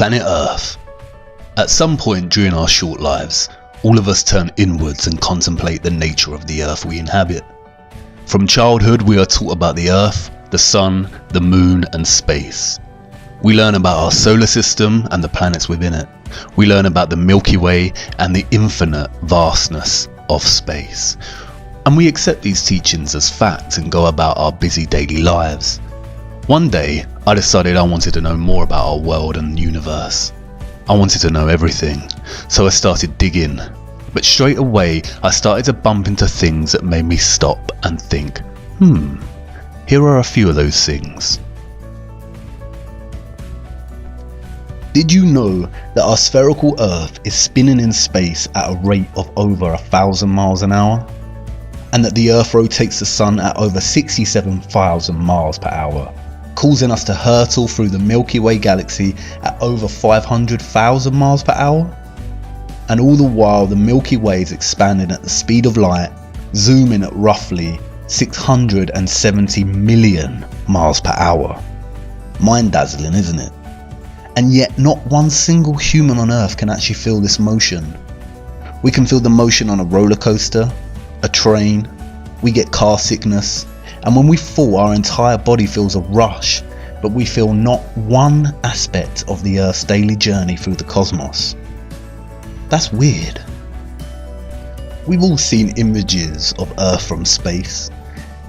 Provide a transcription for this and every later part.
Planet Earth. At some point during our short lives, all of us turn inwards and contemplate the nature of the Earth we inhabit. From childhood, we are taught about the Earth, the Sun, the Moon, and space. We learn about our solar system and the planets within it. We learn about the Milky Way and the infinite vastness of space. And we accept these teachings as fact and go about our busy daily lives. One day, I decided I wanted to know more about our world and universe. I wanted to know everything, so I started digging. But straight away, I started to bump into things that made me stop and think, here are a few of those things. Did you know that our spherical Earth is spinning in space at a rate of over 1,000 miles an hour? And that the Earth rotates the Sun at over 67,000 miles per hour, causing us to hurtle through the Milky Way galaxy at over 500,000 miles per hour? And all the while the Milky Way is expanding at the speed of light, zooming at roughly 670 million miles per hour. Mind-dazzling, isn't it? And yet not one single human on Earth can actually feel this motion. We can feel the motion on a roller coaster, a train, we get car sickness, and when we fall our entire body feels a rush, but we feel not one aspect of the Earth's daily journey through the cosmos. That's weird. We've all seen images of Earth from space.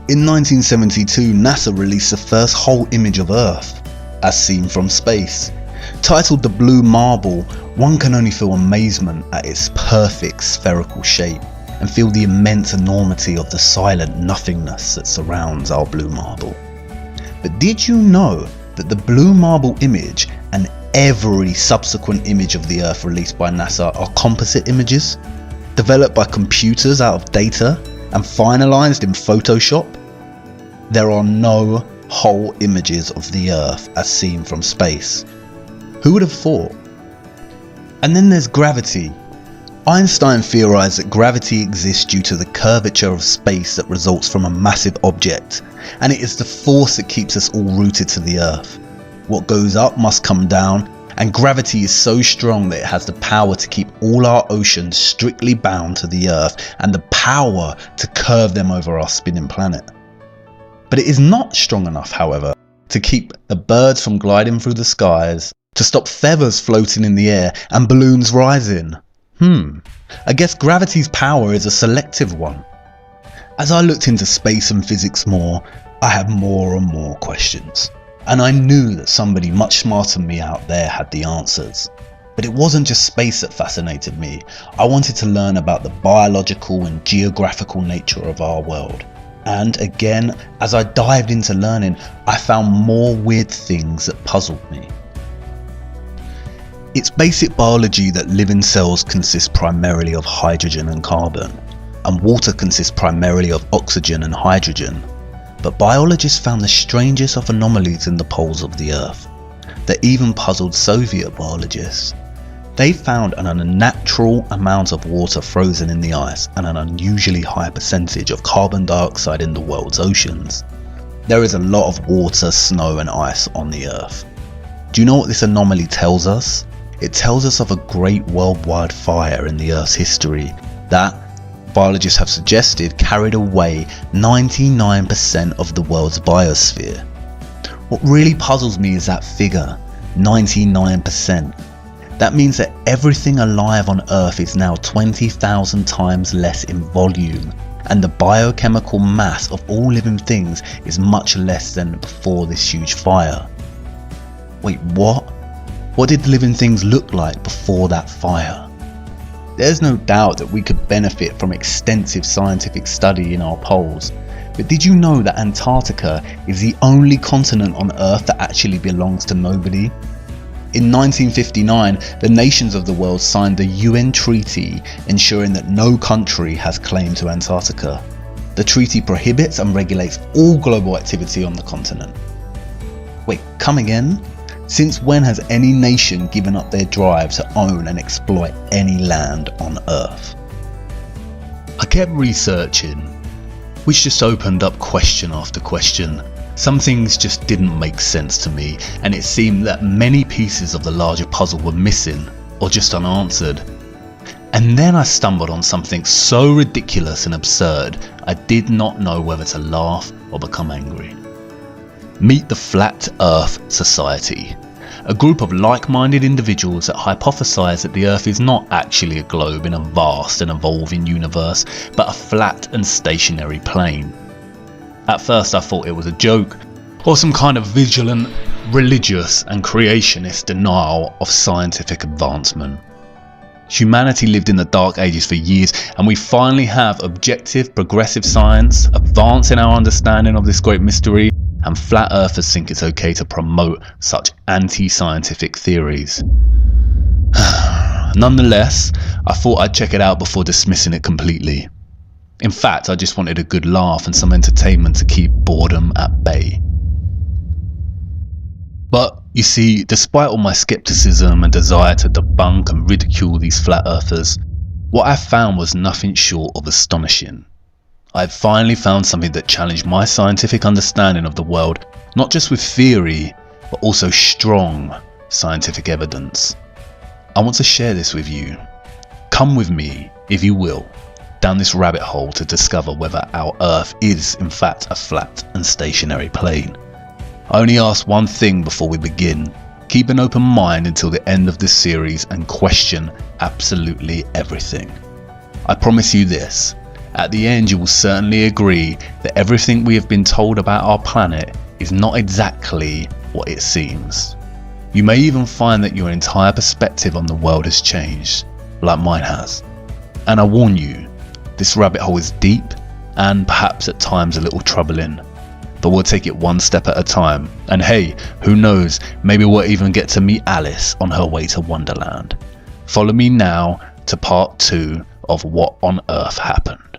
In 1972, NASA released the first whole image of Earth, as seen from space. Titled The Blue Marble, one can only feel amazement at its perfect spherical shape and feel the immense enormity of the silent nothingness that surrounds our blue marble. But did you know that the blue marble image and every subsequent image of the Earth released by NASA are composite images, developed by computers out of data and finalized in Photoshop? There are no whole images of the Earth as seen from space. Who would have thought? And then there's gravity. Einstein theorized that gravity exists due to the curvature of space that results from a massive object, and it is the force that keeps us all rooted to the Earth. What goes up must come down, and gravity is so strong that it has the power to keep all our oceans strictly bound to the Earth and the power to curve them over our spinning planet. But it is not strong enough, however, to keep the birds from gliding through the skies, to stop feathers floating in the air and balloons rising. I guess gravity's power is a selective one. As I looked into space and physics more, I had more and more questions. And I knew that somebody much smarter than me out there had the answers. But it wasn't just space that fascinated me. I wanted to learn about the biological and geographical nature of our world. And again, as I dived into learning, I found more weird things that puzzled me. It's basic biology that living cells consist primarily of hydrogen and carbon, and water consists primarily of oxygen and hydrogen. But biologists found the strangest of anomalies in the poles of the Earth that even puzzled Soviet biologists. They found an unnatural amount of water frozen in the ice and an unusually high percentage of carbon dioxide in the world's oceans. There is a lot of water, snow and ice on the Earth. Do you know what this anomaly tells us? It tells us of a great worldwide fire in the Earth's history that, biologists have suggested, carried away 99% of the world's biosphere. What really puzzles me is that figure, 99%. That means that everything alive on Earth is now 20,000 times less in volume, and the biochemical mass of all living things is much less than before this huge fire. Wait, what? What did living things look like before that fire? There's no doubt that we could benefit from extensive scientific study in our poles, but did you know that Antarctica is the only continent on Earth that actually belongs to nobody? In 1959, the nations of the world signed the UN treaty ensuring that no country has claim to Antarctica. The treaty prohibits and regulates all global activity on the continent. Wait, come again? Since when has any nation given up their drive to own and exploit any land on Earth? I kept researching, which just opened up question after question, Some things just didn't make sense to me, and it seemed that many pieces of the larger puzzle were missing or just unanswered. And then I stumbled on something so ridiculous and absurd, I did not know whether to laugh or become angry. Meet the Flat Earth Society, a group of like-minded individuals that hypothesize that the Earth is not actually a globe in a vast and evolving universe, but a flat and stationary plane. At first I thought it was a joke, or some kind of vigilant, religious and creationist denial of scientific advancement. Humanity lived in the dark ages for years, and we finally have objective, progressive science advancing our understanding of this great mystery, and flat earthers think it's okay to promote such anti-scientific theories. Nonetheless, I thought I'd check it out before dismissing it completely. In fact, I just wanted a good laugh and some entertainment to keep boredom at bay. But you see, despite all my skepticism and desire to debunk and ridicule these flat earthers, what I found was nothing short of astonishing. I had finally found something that challenged my scientific understanding of the world, not just with theory, but also strong scientific evidence. I want to share this with you. Come with me, if you will, down this rabbit hole to discover whether our Earth is in fact a flat and stationary plane. I only ask one thing before we begin. Keep an open mind until the end of this series and question absolutely everything. I promise you this, at the end you will certainly agree that everything we have been told about our planet is not exactly what it seems. You may even find that your entire perspective on the world has changed, like mine has. And I warn you, this rabbit hole is deep and perhaps at times a little troubling. But we'll take it one step at a time. And hey, who knows, maybe we'll even get to meet Alice on her way to Wonderland. Follow me now to part 2 of What on Earth Happened.